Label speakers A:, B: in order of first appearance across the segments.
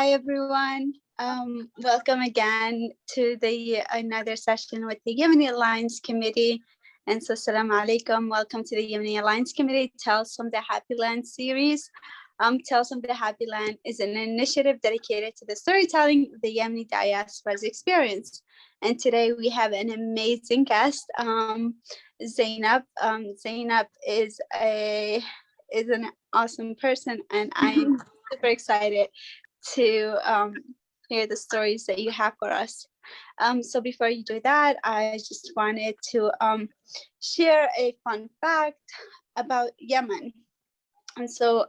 A: Hi everyone. Welcome again to the another session with the Yemeni Alliance Committee. And so, Assalamu alaikum. Welcome to the Yemeni Alliance Committee Tales from the Happy Land series. Tales from the Happy Land is an initiative dedicated to the storytelling of the Yemeni diaspora's experience. And today we have an amazing guest, Zainab. Zainab is an awesome person, and I'm super excited to hear the stories that you have for us. So before you do that, I just wanted to share a fun fact about Yemen. And so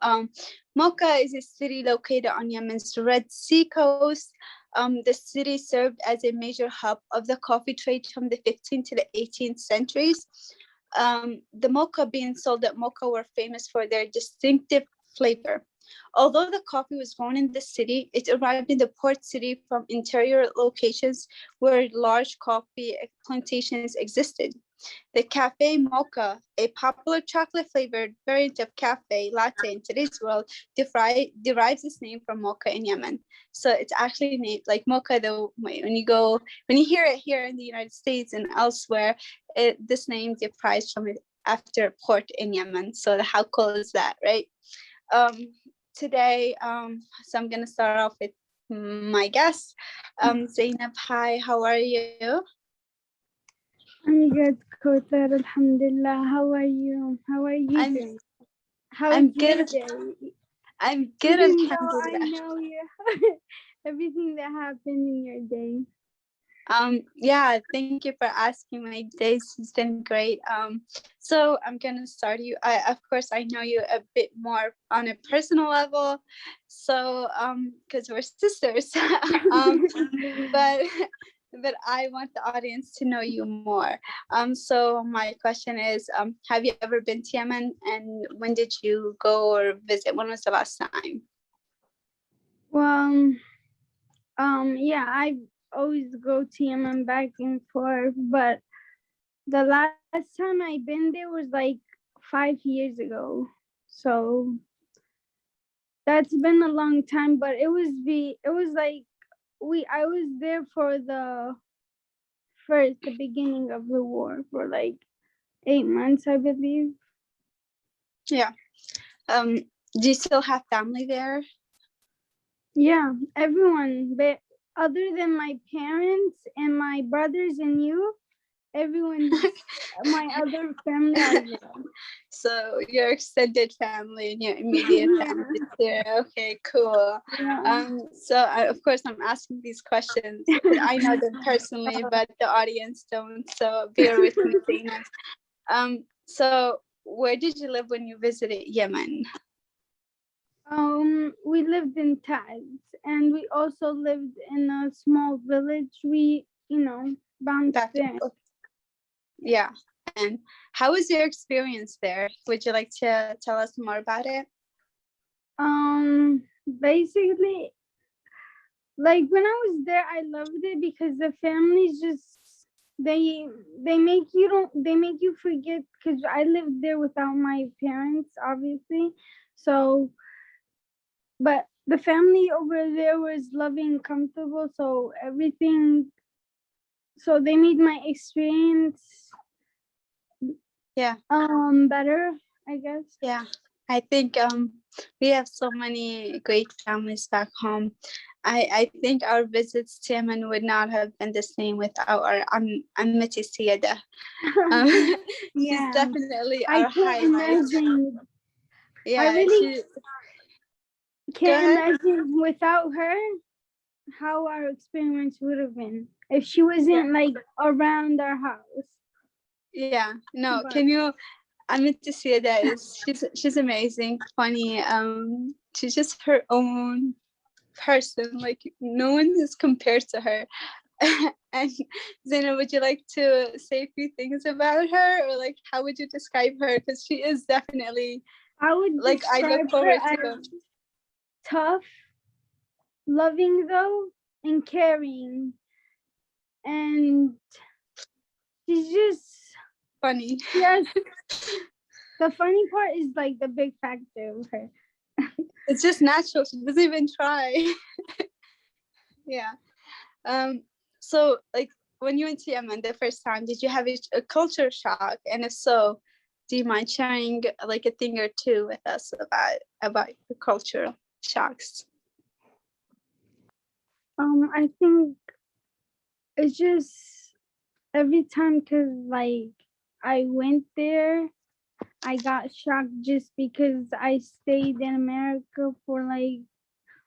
A: Mocha is a city located on Yemen's Red Sea coast. The city served as a major hub of the coffee trade from the 15th to the 18th centuries. The mocha beans sold at Mocha were famous for their distinctive flavor. Although the coffee was grown in the city, it arrived in the port city from interior locations where large coffee plantations existed. The cafe mocha, a popular chocolate-flavored variant of cafe latte in today's world, derives its name from mocha in Yemen. So it's actually named like mocha. Though when you hear it here in the United States and elsewhere, this name derives from it after a port in Yemen. So how cool is that, right? Today, so I'm gonna start off with my guest, Zainab. Hi, how are you?
B: I'm good, Kautar, alhamdulillah. How are you? How are you doing?
A: I'm good. I'm good,
B: Even though
A: alhamdulillah.
B: I know you, everything that happened in your day.
A: Yeah, thank you for asking. My days has been great. So I'm gonna start you. Of course, I know you a bit more on a personal level, so because we're sisters, but I want the audience to know you more. So my question is, have you ever been to Yemen, and when did you go or visit? When was the last time?
B: Well, yeah, I always go to Yemen back and forth, but the last time I've been there was like 5 years ago. So that's been a long time, but I was there for the beginning of the war for like 8 months, I believe.
A: Yeah. Do you still have family there?
B: Yeah, everyone, but other than my parents and my brothers and you, everyone, my other family are there.
A: So your extended family and your immediate family is there. Okay, cool.
B: Yeah.
A: So of course I'm asking these questions. I know them personally, but the audience don't. So bear with me, Zainab. So where did you live when you visited Yemen?
B: We lived in Taz, and we also lived in a small village. We, bounced there.
A: Yeah. And how was your experience there? Would you like to tell us more about it?
B: Basically, like when I was there, I loved it because the families just they make you forget, because I lived there without my parents, obviously. So, but the family over there was loving, comfortable, so they made my experience better, I guess.
A: Yeah, I think we have so many great families back home. I think our visits to Yemen would not have been the same without our Ammati Siyada. She's definitely our highlight. Yeah,
B: I really can't imagine without her how our experience would have been if she wasn't like around our house.
A: Yeah, no, can you? Ammati Siyada she's amazing, funny. She's just her own person. Like no one is compared to her. And Zainab, would you like to say a few things about her, or like how would you describe her? Because she is definitely.
B: I would
A: like I look forward to them.
B: Tough, loving though, and caring, and she's just
A: funny.
B: Yes, the funny part is like the big factor of her.
A: It's just natural. She doesn't even try. Yeah. So like when you went to Yemen the first time, did you have a culture shock? And if so, do you mind sharing like a thing or two with us about the cultural shocks?
B: I think it's just every time, because like I went there, I got shocked just because I stayed in America for like,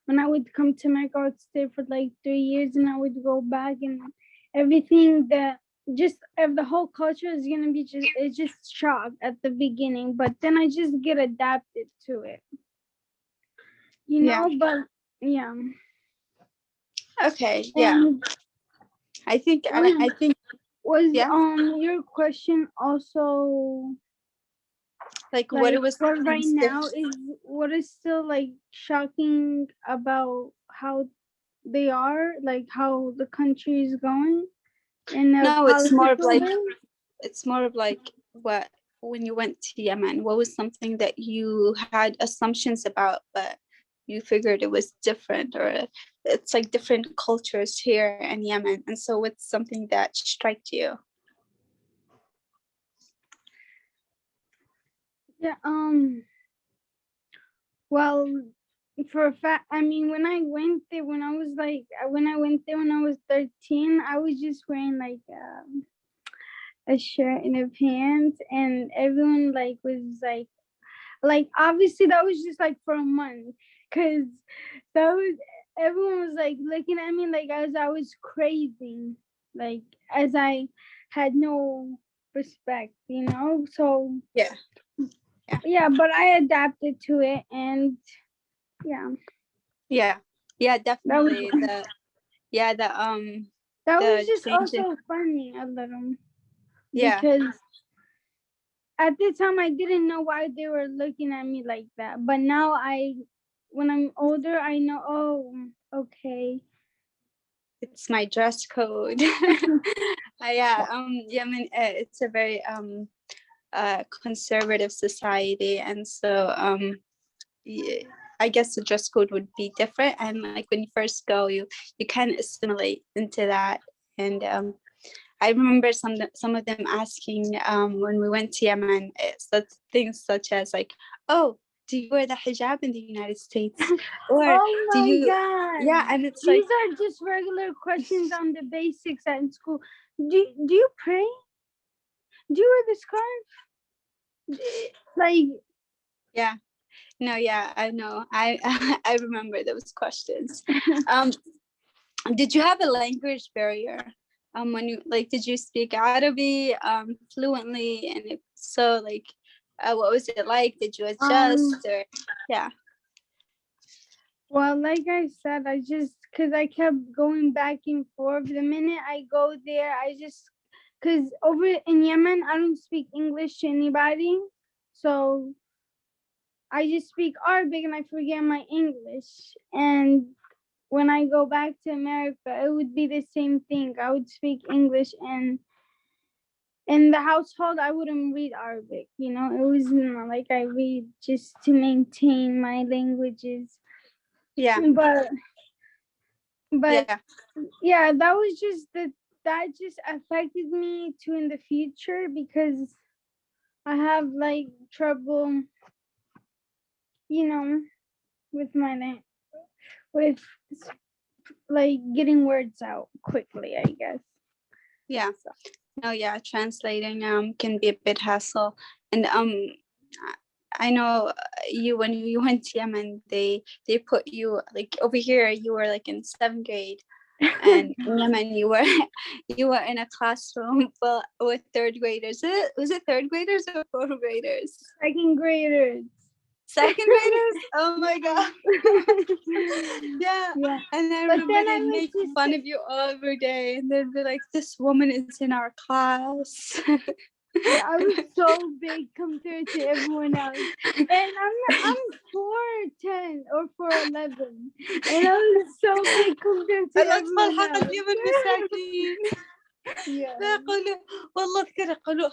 B: when I would come to America, I would stay for like 3 years and I would go back, and everything that just of the whole culture is gonna be it's just shock at the beginning, but then I just get adapted to it, you know.
A: Yeah.
B: But yeah.
A: Okay. Yeah.
B: And
A: I think
B: was
A: yeah.
B: your question also
A: Like what
B: like
A: it was
B: what right now is what is still like shocking about how they are, like how the country is going in a
A: No, it's more of
B: political
A: like
B: way?
A: what when you went to Yemen, what was something that you had assumptions about, but you figured it was different, or it's like different cultures here in Yemen, and so what's something that struck you?
B: Yeah. Well, for a fact, I mean, when I went there, when I was 13, I was just wearing like a shirt and a pants, and everyone like was like obviously that was just like for a month, because that was everyone was like looking at me like as I was crazy, like as I had no respect, you know. So
A: Yeah.
B: yeah, but I adapted to it, and yeah,
A: Yeah. Yeah,
B: that was
A: definitely. The
B: that was
A: the
B: just
A: change in,
B: also funny a little,
A: yeah.
B: because at the time I didn't know why they were looking at me like that, but now when I'm older, I know, oh, okay.
A: It's my dress code. Yeah, Yemen, it's a very conservative society, and so I guess the dress code would be different. And like when you first go, you kind of assimilate into that. And I remember some of them asking when we went to Yemen, such things such as like, oh, do you wear the hijab in the United States, or
B: Oh
A: do
B: my
A: you?
B: god.
A: Yeah, and it's
B: These
A: like,
B: are just regular questions on the basics at school. Do you pray? Do you wear the scarf? Like,
A: yeah. No, yeah, I know. I I remember those questions. Did you have a language barrier? When you like, did you speak Arabic fluently? And if so, like, what was it like? Did you adjust, or yeah?
B: well, like I said, I just, because I kept going back and forth. The minute I go there, because over in Yemen, I don't speak English to anybody. So I just speak Arabic and I forget my English. And when I go back to America, it would be the same thing. I would speak English, and in the household, I wouldn't read Arabic. You know, it was not like I read just to maintain my languages.
A: Yeah.
B: But
A: Yeah.
B: yeah, that just affected me too in the future, because I have like trouble, you know, with with like getting words out quickly, I guess.
A: Yeah. No, yeah, translating can be a bit hassle. And I know you, when you went to Yemen, they put you like, over here you were like in 7th grade, and in Yemen you were in a classroom full with 3rd graders. Was it 3rd graders or 4th graders?
B: Second graders.
A: 2nd graders? Oh my god. Yeah.
B: Yeah.
A: And I
B: But
A: remember
B: then I
A: they'd
B: went
A: make
B: to
A: fun of you all every day, and they'd be like, this woman is in our class.
B: yeah, I was so big compared to everyone else, and I'm 4'10" or 4'11", and I was so big compared to
A: الأطفال
B: everyone
A: حق
B: else.
A: اليمن مساكين.
B: Yeah.
A: فيقولوا والله أذكر يقولوا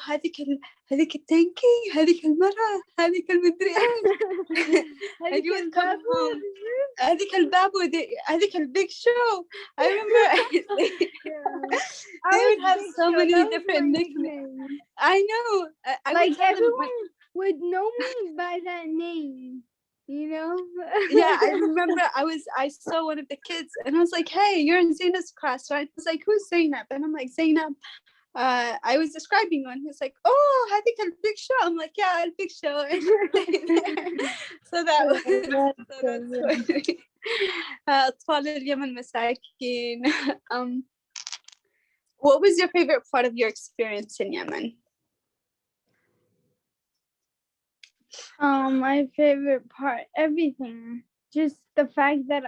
A: هذيك التانكي هذيك المرة هذيك المدري إيش. And you would come home. هذيك البابو هذيك البيج show. I remember they would have so many different nicknames. I know. I
B: like
A: would tell them
B: everyone would know me by that name, you know.
A: yeah, I remember I saw one of the kids and I was like, hey, you're in Zainab's class, right? I was like, who's Zainab? And I'm like, Zainab. I was describing one. He's like, oh, I think a big show. I'm like, yeah, a big show. So that was so that's funny. أطفال اليمن مساكين. What was your favorite part of your experience in Yemen?
B: My favorite part, everything. Just the fact that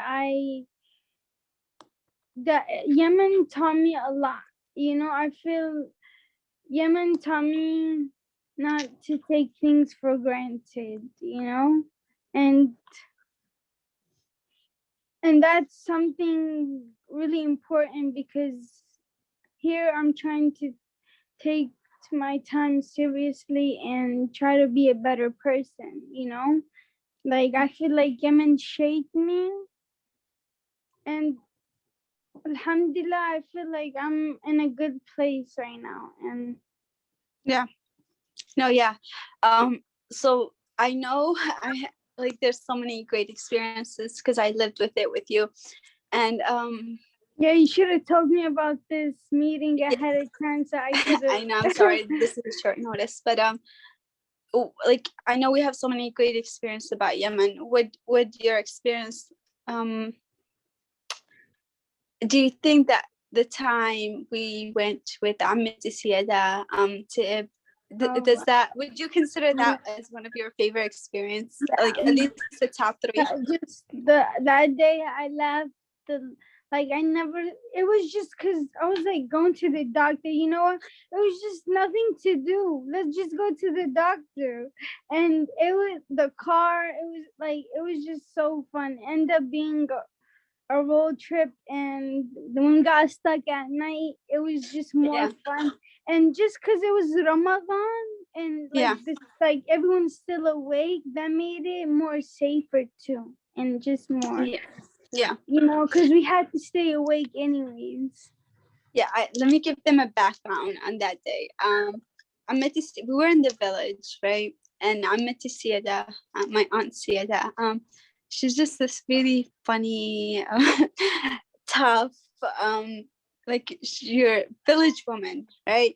B: Yemen taught me a lot. You know, I feel Yemen taught me not to take things for granted, you know? And that's something really important because here I'm trying to take my time seriously and try to be a better person, you know? Like, I feel like Yemen shaped me, and alhamdulillah, I feel like I'm in a good place right now. And
A: yeah, no, yeah. So I know like there's so many great experiences because I lived with it with you, and
B: yeah, you should have told me about this meeting ahead of time so I could
A: I know, I'm sorry, this is short notice, but like I know we have so many great experiences about Yemen. Would your experience do you think that the time we went with Ammati Siyada to does that, would you consider that as one of your favorite experience? Like at least the top 3?
B: Just that day I left like I never, it was just because I was like going to the doctor, you know what? It was just nothing to do. Let's just go to the doctor. And it was the car, it was just so fun. Ended up being a road trip, and when we got stuck at night, it was just more fun. And just because it was Ramadan and this, like everyone's still awake, that made it more safer too, and just more you know, because we had to stay awake anyways.
A: Let me give them a background on that day. We were in the village, right? And Ammati Siyada, my aunt Siyada, she's just this really funny, tough, like your village woman, right?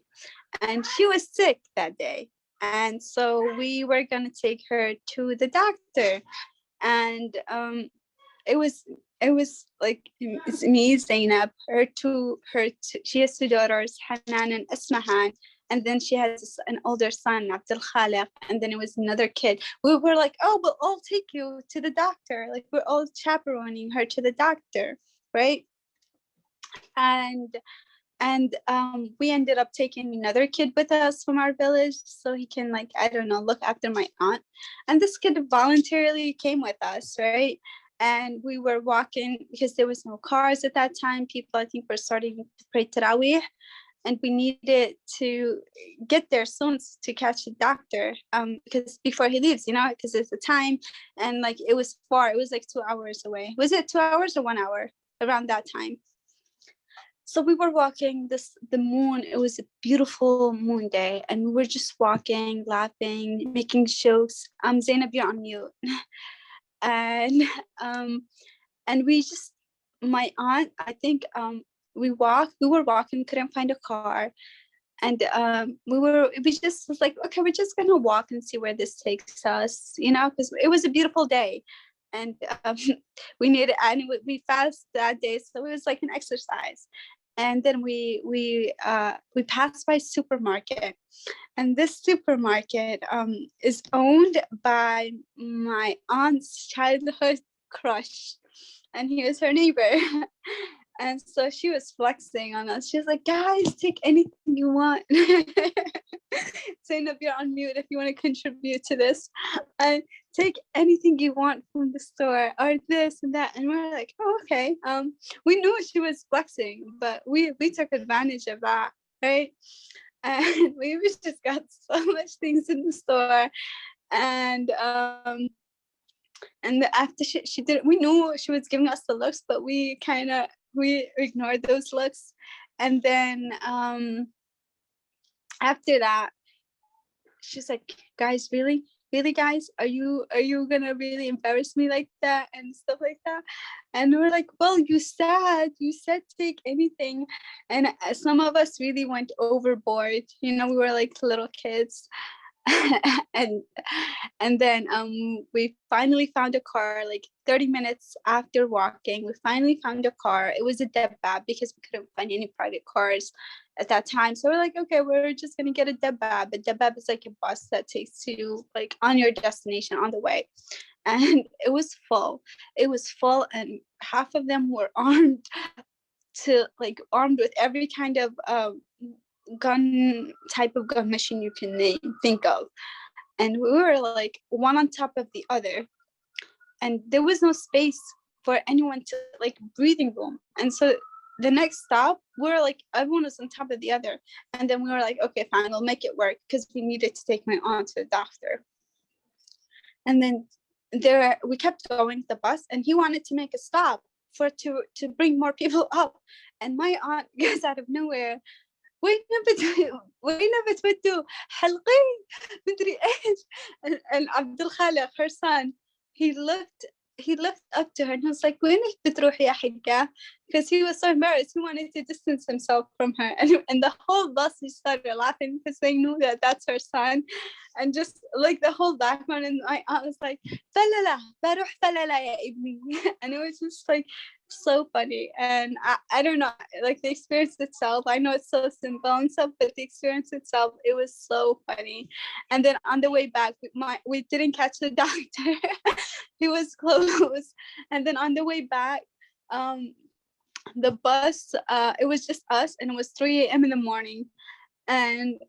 A: And she was sick that day. And so we were going to take her to the doctor. And it was like, it's me, Zainab, she has 2 daughters, Hanan and Ismahan. And then she has an older son, Abdul Khaliq, and then it was another kid. We were like, oh, we'll all take you to the doctor. Like, we're all chaperoning her to the doctor, right? And we ended up taking another kid with us from our village so he can, like, I don't know, look after my aunt. And this kid voluntarily came with us, right? And we were walking because there was no cars at that time. People, I think, were starting to pray Tarawih. And we needed to get there soon to catch the doctor, because before he leaves, you know, because it's the time, and like it was far. It was like 2 hours away. Was it 2 hours or 1 hour around that time? So we were walking the moon. It was a beautiful moon day, and we were just walking, laughing, making jokes. Zainab, you're on mute. And we just, my aunt, I think, we were walking, couldn't find a car. And we just was like, okay, we're just gonna walk and see where this takes us, you know, because it was a beautiful day. And we fasted that day, so it was like an exercise. And then we passed by supermarket, and this supermarket is owned by my aunt's childhood crush, and he was her neighbor. And so she was flexing on us. She was like, guys, take anything you want. Zainab, you're on mute if you want to contribute to this. And take anything you want from the store or this and that. And we're like, oh, okay. We knew she was flexing, but we took advantage of that, right? And we just got so much things in the store. And after she did, we knew she was giving us the looks, but we ignored those looks. And then after that, she's like, guys, really guys, are you gonna really embarrass me like that and stuff like that? And we're like, well, you said take anything. And some of us really went overboard, you know, we were like little kids. and then we finally found a car, like 30 minutes after walking. We finally found a car. It was a Dabbab because we couldn't find any private cars at that time. So we're like, okay, we're just gonna get a Dabbab. A Dabbab is like a bus that takes you like on your destination on the way. And it was full, and half of them were armed with every kind of type of gun machine you can think of. And we were like one on top of the other, and there was no space for anyone to like breathing room. And so the next stop, we were like, everyone was on top of the other. And then we were like, okay, fine, we'll make it work, because we needed to take my aunt to the doctor. And then we kept going the bus, and he wanted to make a stop to bring more people up. And my aunt gets out of nowhere, وين بتودوا حلقين مدري ايش. And عبد الخالق, her son, he looked up to her and he was like, وين بتروحي يا حقة? Because he was so embarrassed. He wanted to distance himself from her, and the whole bus started laughing because they knew that that's her son. And just like the whole background, and my aunt was like, فللا بروح فللا يا ابني. And it was just like so funny. And I don't know, like the experience itself, I know it's so simple and stuff, but the experience itself, it was so funny. And then on the way back, we didn't catch the doctor. He was close. And then on the way back, the bus, it was just us, and it was 3 a.m. in the morning, and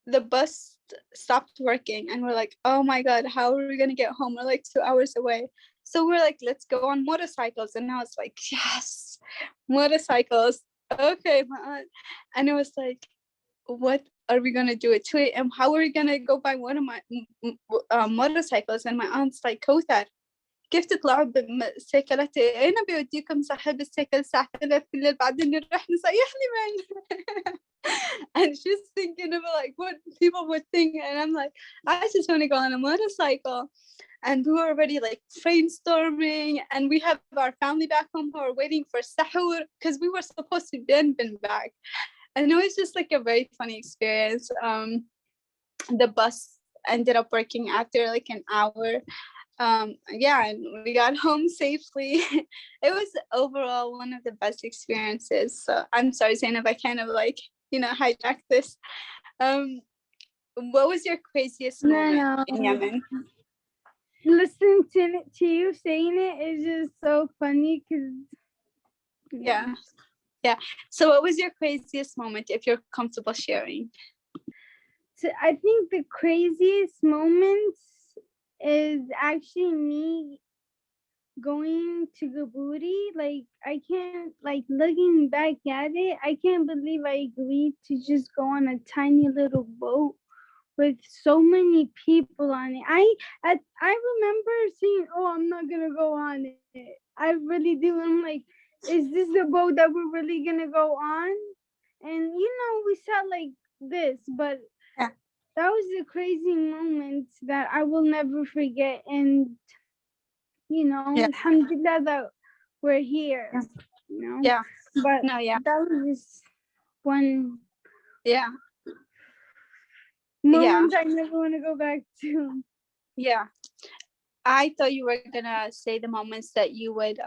A: the bus stopped working, and we're like, oh my god, how are we gonna get home? We're like 2 hours away. So we're like, let's go on motorcycles. And I was like, yes, motorcycles, okay, my aunt. And it was like, what are we gonna do at 2 a.m.? How are we gonna go by one of my motorcycles? And my aunt's like, Kauthar, كيف تطلعوا بالسيكلات؟ أين بيوديكم صاحب السيكل الساعة 3 بالليل بعدين نروح نصيح لمن؟ And she's thinking about like what people would think, and I'm like, I just want to go on a motorcycle. And we were already like brainstorming, and we have our family back home who are waiting for sahur because we were supposed to been back. And it was just like a very funny experience. The bus ended up working after like an hour. Yeah, and we got home safely. It was overall one of the best experiences. So I'm sorry, Zainab, I kind of like, hijack this. What was your craziest moment in Yemen?
B: Listening to you saying it is just so funny because
A: yeah. So what was your craziest moment, if you're comfortable sharing?
B: So I think the craziest moments is actually me going to Djibouti. Like, I can't, like, looking back at it, I can't believe I agreed to just go on a tiny little boat with so many people on it. I remember saying, oh, I'm not gonna go on it. I really do. I'm like, is this the boat that we're really gonna go on? And we sat like this, but that was the crazy moment that I will never forget. And alhamdulillah that we're here. But that was just one moment I never want to go back to.
A: Yeah, I thought you were gonna say the moments that you would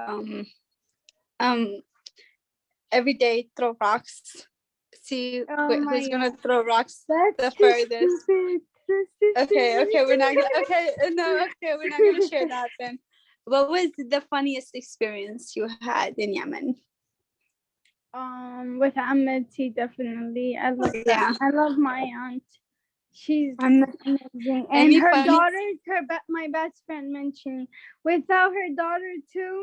A: every day throw rocks, see who's gonna throw rocks the furthest. Okay, we're not gonna share that then. What was the funniest experience you had in Yemen?
B: With Amity, definitely. I love
A: Yeah.
B: that. I love my aunt. She's
A: And
B: amazing. And
A: any
B: her
A: funny?
B: daughter, my best friend mentioned. Without her daughter too,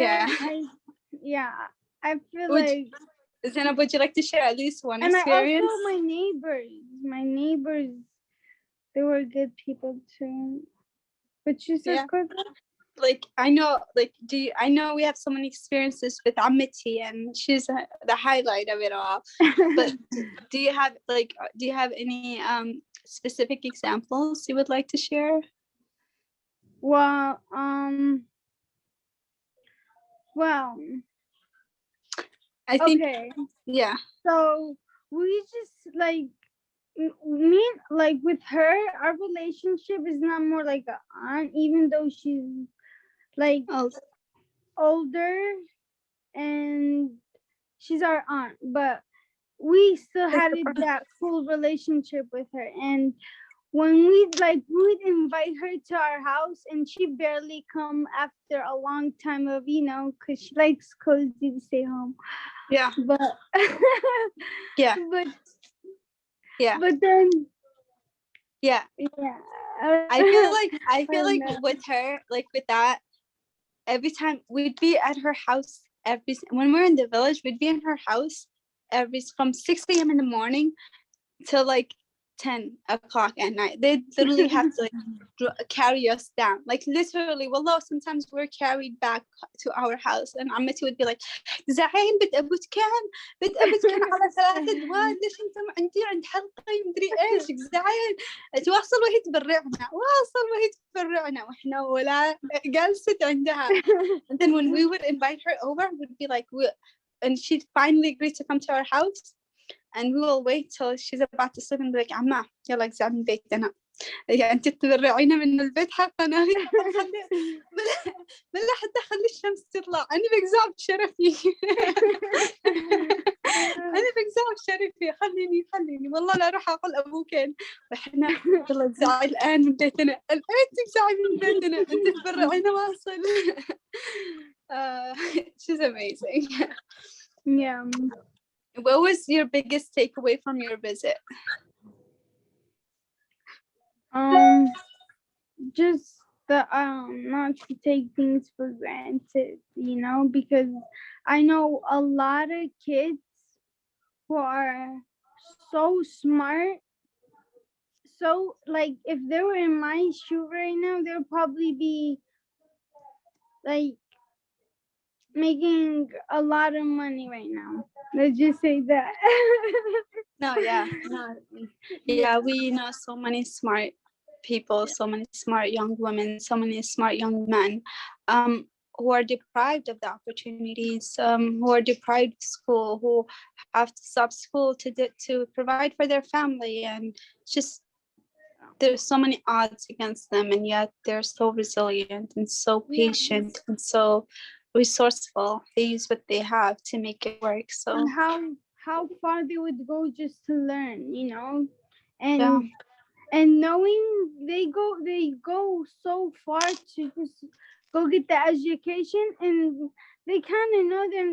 A: Yeah.
B: then I feel
A: Would
B: like.
A: Zainab, would you like to share at least one
B: And I
A: experience?
B: also my neighbors, they were good people too. But you said,
A: Yeah. Like I know, like I know we have so many experiences with Amity, and she's the highlight of it all. But do you have any specific examples you would like to share?
B: well,
A: I think
B: okay.
A: yeah.
B: So we just like me, like with her, our relationship is not more like a aunt, even though she's like
A: Oh,
B: older and she's our aunt, but we still had that full relationship with her. And when we'd invite her to our house, and she barely come after a long time of, because she likes cozy to stay home.
A: yeah.
B: But
A: Yeah.
B: but
A: Yeah.
B: but then
A: Yeah. I feel like with her, like with that, every time we'd be at her house when we're in the village, we'd be in her house from 6 a.m. in the morning till like 10 o'clock at night. They literally have to carry us down, like literally. Wallah, sometimes we're carried back to our house, and Ammati would be like, زعين بتقبت كان على 3 أدوار، ليش انتم عندي عند حلقة مدري ايش زعين تواصل وهي تبرعنا واحنا ولا جالست عندها. And then when we would invite her over, we'd be like, and she'd finally agree to come to our house, and we will wait till she's about to sleep and be like, عمّا يلا اجزع من بيتنا. يعني انت تبرعينا من البيت حقنا. بلا حتى خلي الشمس تطلع، انا بجزع بشرفي. انا بجزع بشرفي، خليني والله لا اروح اقول ابوكين. واحنا يلا اجزعي الان من بيتنا، الان تجزعي من بيتنا، انت تبرعينا واصل. She's amazing.
B: Yeah.
A: What was your biggest takeaway from your visit?
B: Just the not to take things for granted, because I know a lot of kids who are so smart. So like if they were in my shoe right now, they'll probably be like making a lot of money right now. Let's just say that.
A: No, we know so many smart people, so many smart young women, so many smart young men, who are deprived of the opportunities, who are deprived of school, who have to stop school to provide for their family, and just there's so many odds against them, and yet they're so resilient and so patient and so resourceful. They use what they have to make it work. So
B: and how far they would go just to learn, and knowing they go so far to just go get the education, and they kind of know they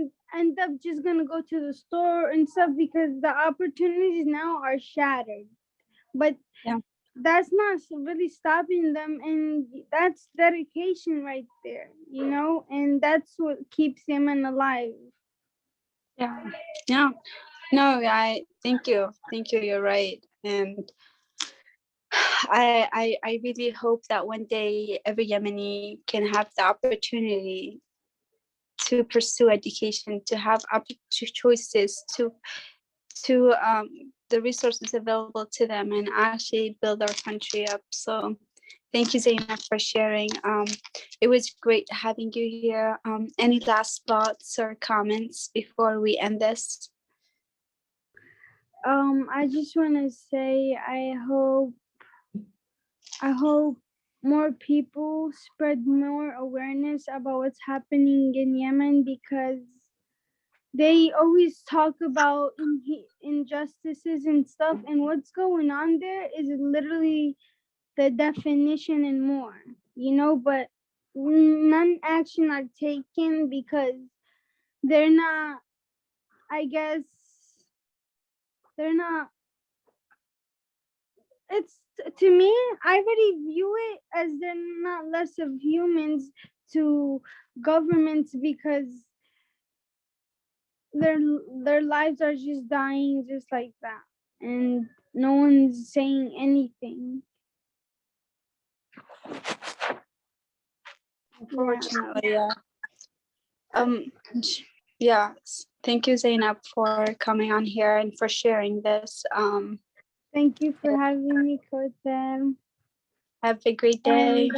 B: end up just gonna go to the store and stuff because the opportunities now are shattered. But that's not really stopping them, and that's dedication right there, and that's what keeps Yemen alive.
A: No, thank you, you're right. And I really hope that one day every Yemeni can have the opportunity to pursue education, to have choices, to the resources available to them, and actually build our country up. So thank you, Zainab, for sharing. It was great having you here. Any last thoughts or comments before we end this?
B: I just want to say I hope more people spread more awareness about what's happening in Yemen, because they always talk about injustices and stuff, and what's going on there is literally the definition and more, but none action are taken because they're not, I guess, they're not, it's, to me, I already view it as they're not less of humans to governments, because their lives are just dying just like that, and no one's saying anything.
A: Unfortunately, yeah. Yeah. Thank you, Zainab, for coming on here and for sharing this.
B: Thank you for having me, Kotem.
A: Have a great day.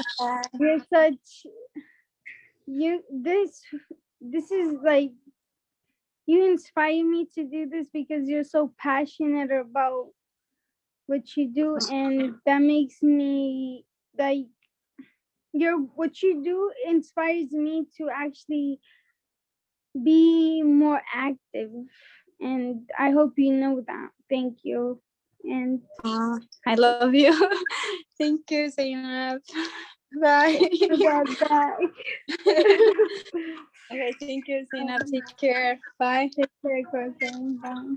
B: You're such, you, this is like, you inspire me to do this because you're so passionate about what you do, and that makes me like, what you do inspires me to actually be more active, and I hope you know that. Thank you. And
A: I love you. Thank you, Zainab. Bye.
B: bye.
A: Okay, thank you, Zainab. Take care. Bye.
B: Take care, Kotem. Bye.